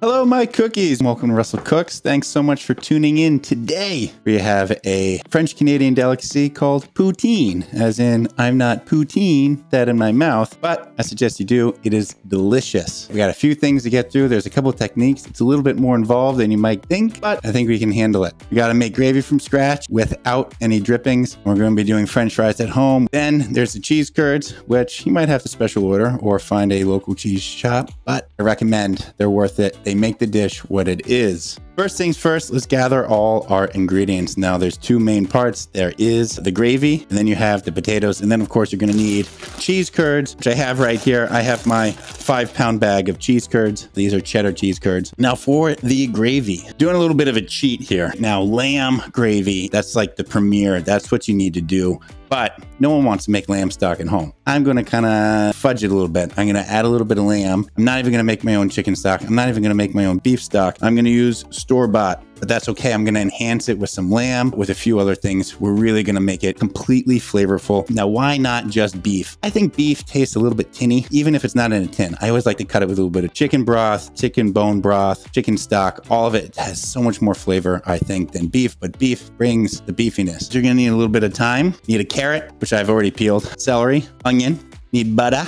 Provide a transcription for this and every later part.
Hello, my cookies. Welcome to Russell Cooks. Thanks so much for tuning in. Today, we have a French-Canadian delicacy called poutine, as in I'm not poutine that in my mouth, but I suggest you do. It is delicious. We got a few things to get through. There's a couple of techniques. It's a little bit more involved than you might think, but I think we can handle it. We got to make gravy from scratch without any drippings. We're going to be doing French fries at home. Then there's the cheese curds, which you might have to special order or find a local cheese shop, but I recommend. They're worth it. They make the dish what it is. First things first, let's gather all our ingredients. Now there's two main parts. There is the gravy, and then you have the potatoes. And then of course you're gonna need cheese curds, which I have right here. I have my 5-pound bag of cheese curds. These are cheddar cheese curds. Now for the gravy, doing a little bit of a cheat here. Now lamb gravy, that's like the premier. That's what you need to do. But no one wants to make lamb stock at home. I'm going to kind of fudge it a little bit. I'm going to add a little bit of lamb. I'm not even going to make my own chicken stock. I'm not even going to make my own beef stock. I'm going to use store-bought, but that's okay. I'm going to enhance it with some lamb, with a few other things. We're really going to make it completely flavorful. Now, why not just beef? I think beef tastes a little bit tinny, even if it's not in a tin. I always like to cut it with a little bit of chicken broth, chicken bone broth, chicken stock. All of it has so much more flavor, I think, than beef, but beef brings the beefiness. So you're going to need a little bit of thyme. You need a carrot, which I've already peeled, celery, onion, need butter,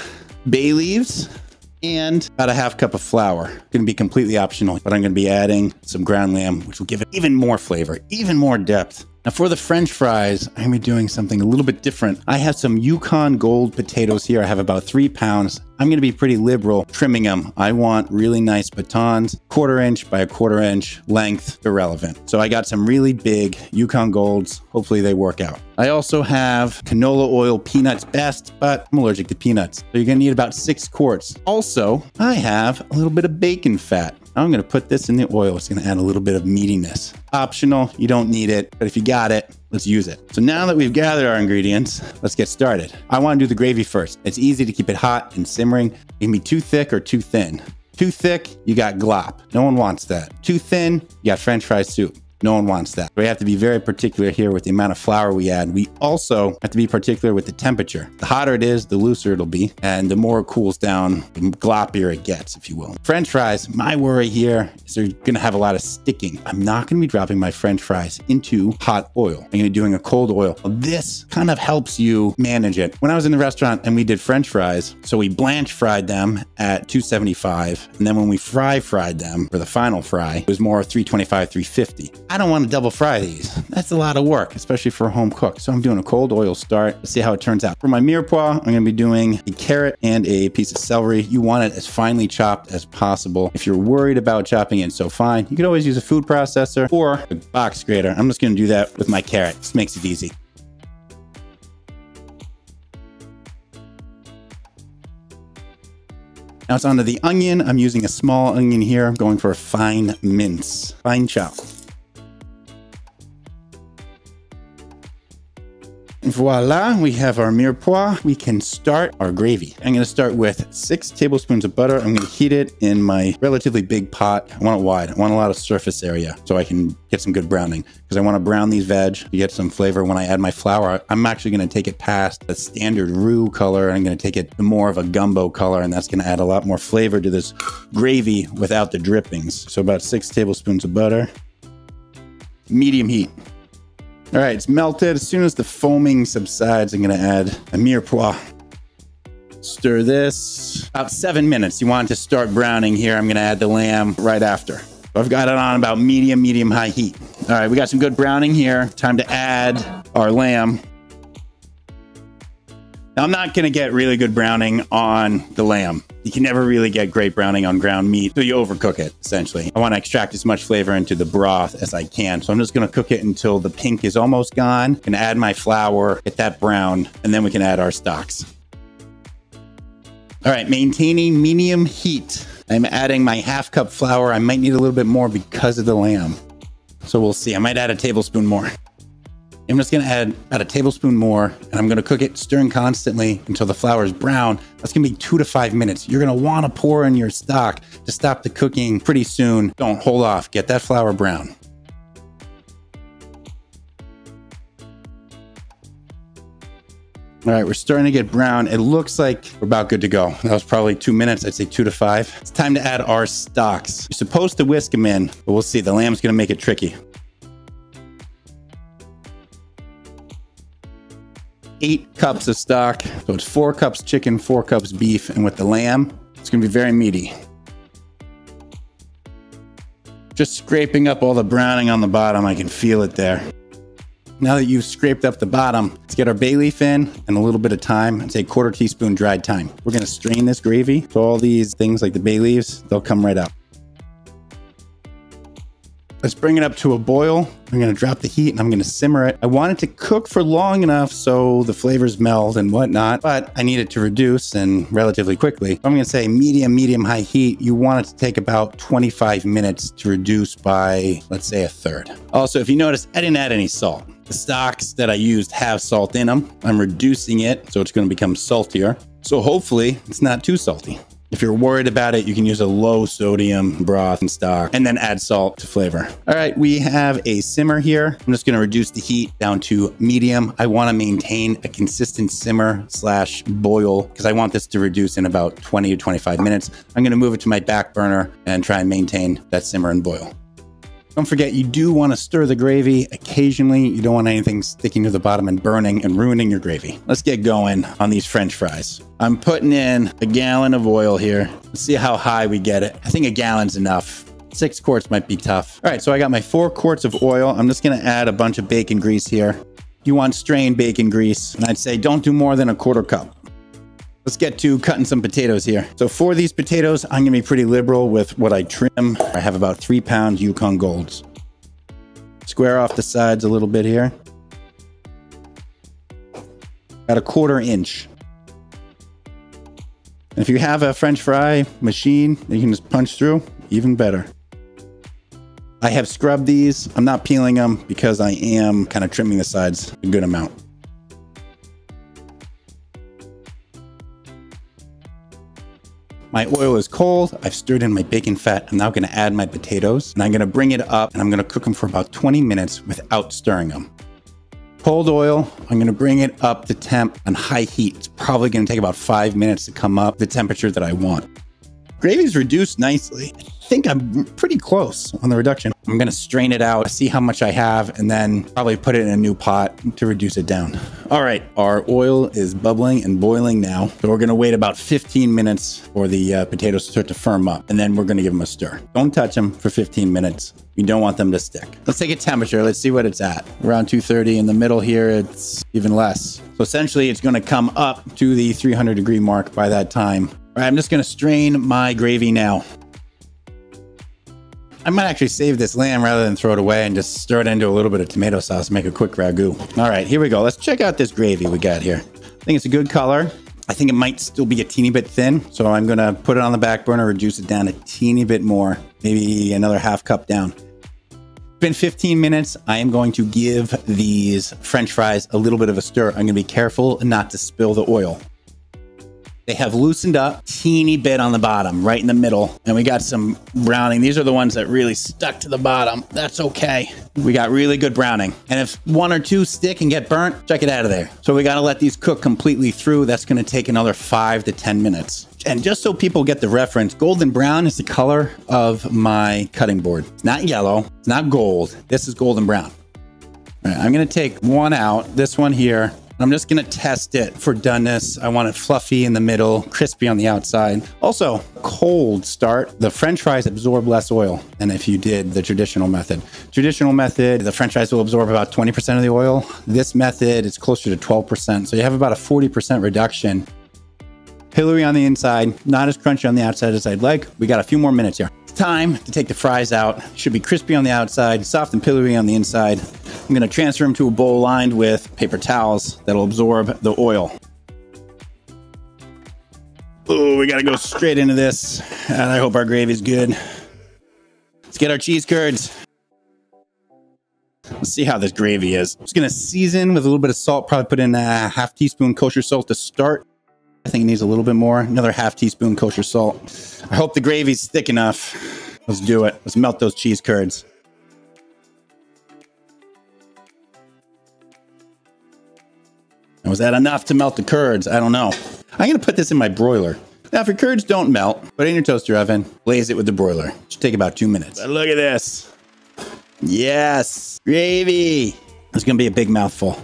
bay leaves, and about a half cup of flour. Going to be completely optional, but I'm going to be adding some ground lamb, which will give it even more flavor, even more depth. Now for the French fries, I'm going to be doing something a little bit different. I have some Yukon Gold potatoes here. I have about 3 pounds. I'm going to be pretty liberal trimming them. I want really nice batons, 1/4 inch by 1/4 inch length, irrelevant. So I got some really big Yukon Golds. Hopefully they work out. I also have canola oil peanuts best, but I'm allergic to peanuts. So you're going to need about 6 quarts. Also, I have a little bit of bacon fat. I'm going to put this in the oil. It's going to add a little bit of meatiness. Optional, you don't need it, but if you got it, let's use it. So now that we've gathered our ingredients, let's get started. I want to do the gravy first. It's easy to keep it hot and simmering. It can be too thick or too thin. Too thick, you got glop. No one wants that. Too thin, you got French fry soup. No one wants that. We have to be very particular here with the amount of flour we add. We also have to be particular with the temperature. The hotter it is, the looser it'll be. And the more it cools down, the gloppier it gets, if you will. French fries, my worry here is they're gonna have a lot of sticking. I'm not gonna be dropping my French fries into hot oil. I'm gonna be doing a cold oil. This kind of helps you manage it. When I was in the restaurant and we did French fries, so we blanch fried them at 275. And then when we fried them for the final fry, it was more 325, 350. I don't want to double fry these. That's a lot of work, especially for a home cook. So I'm doing a cold oil start. Let's see how it turns out. For my mirepoix, I'm going to be doing a carrot and a piece of celery. You want it as finely chopped as possible. If you're worried about chopping it so fine, you could always use a food processor or a box grater. I'm just going to do that with my carrot. This makes it easy. Now it's onto the onion. I'm using a small onion here. I'm going for a fine mince, fine chop. Voila, we have our mirepoix. We can start our gravy. I'm going to start with 6 tablespoons of butter. I'm going to heat it in my relatively big pot. I want it wide. I want a lot of surface area so I can get some good browning because I want to brown these veg to get some flavor. When I add my flour, I'm actually going to take it past the standard roux color. I'm going to take it to more of a gumbo color, and that's going to add a lot more flavor to this gravy without the drippings. So about 6 tablespoons of butter. Medium heat. All right, it's melted. As soon as the foaming subsides, I'm going to add a mirepoix. Stir this. About 7 minutes. You want it to start browning here. I'm going to add the lamb right after. I've got it on about medium high heat. All right, we got some good browning here. Time to add our lamb. Now, I'm not going to get really good browning on the lamb. You can never really get great browning on ground meat, so you overcook it, essentially. I want to extract as much flavor into the broth as I can, so I'm just going to cook it until the pink is almost gone. I'm going to add my flour, get that brown, and then we can add our stocks. All right, maintaining medium heat. I'm adding my ½ cup flour. I might need a little bit more because of the lamb, so we'll see. I might add a tablespoon more. I'm just going to add about a tablespoon more, and I'm going to cook it, stirring constantly until the flour is brown. That's going to be 2 to 5 minutes. You're going to want to pour in your stock to stop the cooking pretty soon. Don't hold off. Get that flour brown. All right, we're starting to get brown. It looks like we're about good to go. That was probably 2 minutes. I'd say 2 to 5. It's time to add our stocks. You're supposed to whisk them in, but we'll see. The lamb's going to make it tricky. 8 cups of stock. So it's 4 cups chicken, 4 cups beef. And with the lamb, it's going to be very meaty. Just scraping up all the browning on the bottom. I can feel it there. Now that you've scraped up the bottom, let's get our bay leaf in and a little bit of thyme. I'd say 1/4 teaspoon dried thyme. We're going to strain this gravy. So all these things like the bay leaves, they'll come right out. Let's bring it up to a boil. I'm going to drop the heat and I'm going to simmer it. I want it to cook for long enough so the flavors meld and whatnot, but I need it to reduce and relatively quickly. I'm going to say medium, high heat. You want it to take about 25 minutes to reduce by, let's say, 1/3. Also, if you notice, I didn't add any salt. The stocks that I used have salt in them. I'm reducing it, so it's going to become saltier. So hopefully it's not too salty. If you're worried about it, you can use a low sodium broth and stock and then add salt to flavor. All right, we have a simmer here. I'm just going to reduce the heat down to medium. I want to maintain a consistent simmer / boil because I want this to reduce in about 20 to 25 minutes. I'm going to move it to my back burner and try and maintain that simmer and boil. Don't forget, you do want to stir the gravy occasionally. You don't want anything sticking to the bottom and burning and ruining your gravy. Let's get going on these French fries. I'm putting in a gallon of oil here. Let's see how high we get it. I think a gallon's enough. 6 quarts might be tough. All right, so I got my 4 quarts of oil. I'm just going to add a bunch of bacon grease here. You want strained bacon grease, and I'd say don't do more than a 1/4 cup. Let's get to cutting some potatoes here. So for these potatoes, I'm gonna be pretty liberal with what I trim. I have about 3 pounds Yukon Golds. Square off the sides a little bit here. About a 1/4 inch. And if you have a French fry machine that you can just punch through, even better. I have scrubbed these. I'm not peeling them because I am kind of trimming the sides a good amount. My oil is cold. I've stirred in my bacon fat. I'm now going to add my potatoes and I'm going to bring it up and I'm going to cook them for about 20 minutes without stirring them. Cold oil, I'm going to bring it up to temp on high heat. It's probably going to take about 5 minutes to come up the temperature that I want. Gravy's reduced nicely. I think I'm pretty close on the reduction. I'm going to strain it out, see how much I have, and then probably put it in a new pot to reduce it down. All right, our oil is bubbling and boiling now. So we're going to wait about 15 minutes for the potatoes to start to firm up, and then we're going to give them a stir. Don't touch them for 15 minutes. You don't want them to stick. Let's take a temperature. Let's see what it's at. Around 230. In the middle here, it's even less. So essentially, it's going to come up to the 300-degree mark by that time. All right, I'm just going to strain my gravy now. I might actually save this lamb rather than throw it away and just stir it into a little bit of tomato sauce and make a quick ragu. All right, here we go. Let's check out this gravy we got here. I think it's a good color. I think it might still be a teeny bit thin, so I'm going to put it on the back burner, reduce it down a teeny bit more, maybe another ½ cup down. It's been 15 minutes. I am going to give these French fries a little bit of a stir. I'm going to be careful not to spill the oil. They have loosened up teeny bit on the bottom, right in the middle. And we got some browning. These are the ones that really stuck to the bottom. That's okay. We got really good browning. And if 1 or 2 stick and get burnt, check it out of there. So we got to let these cook completely through. That's going to take another 5 to 10 minutes. And just so people get the reference, golden brown is the color of my cutting board. It's not yellow. It's not gold. This is golden brown. All right, I'm going to take one out, this one here. I'm just going to test it for doneness. I want it fluffy in the middle, crispy on the outside. Also, cold start. The French fries absorb less oil than if you did the traditional method. Traditional method, the French fries will absorb about 20% of the oil. This method is closer to 12%. So you have about a 40% reduction. Pillowy on the inside, not as crunchy on the outside as I'd like. We got a few more minutes here. It's time to take the fries out. Should be crispy on the outside, soft and pillowy on the inside. I'm going to transfer them to a bowl lined with paper towels that'll absorb the oil. Oh, we got to go straight into this. And I hope our gravy's good. Let's get our cheese curds. Let's see how this gravy is. I'm just going to season with a little bit of salt. Probably put in a ½ teaspoon kosher salt to start. I think it needs a little bit more. Another ½ teaspoon kosher salt. I hope the gravy's thick enough. Let's do it. Let's melt those cheese curds. Was that enough to melt the curds? I don't know. I'm going to put this in my broiler. Now, if your curds don't melt, put it in your toaster oven, blaze it with the broiler. It should take about 2 minutes. But look at this. Yes, gravy. It's going to be a big mouthful.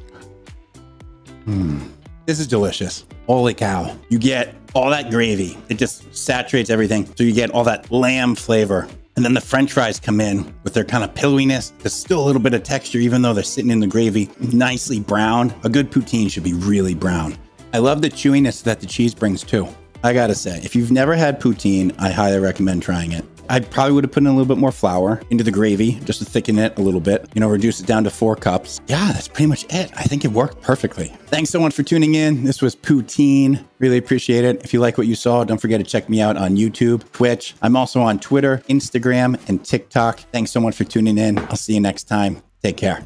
This is delicious. Holy cow. You get all that gravy. It just saturates everything. So you get all that lamb flavor. And then the French fries come in with their kind of pillowiness. There's still a little bit of texture, even though they're sitting in the gravy, nicely browned. A good poutine should be really brown. I love the chewiness that the cheese brings too. I gotta say, if you've never had poutine, I highly recommend trying it. I probably would have put in a little bit more flour into the gravy just to thicken it a little bit, reduce it down to 4 cups. Yeah, that's pretty much it. I think it worked perfectly. Thanks so much for tuning in. This was Poutine. Really appreciate it. If you like what you saw, don't forget to check me out on YouTube, Twitch. I'm also on Twitter, Instagram, and TikTok. Thanks so much for tuning in. I'll see you next time. Take care.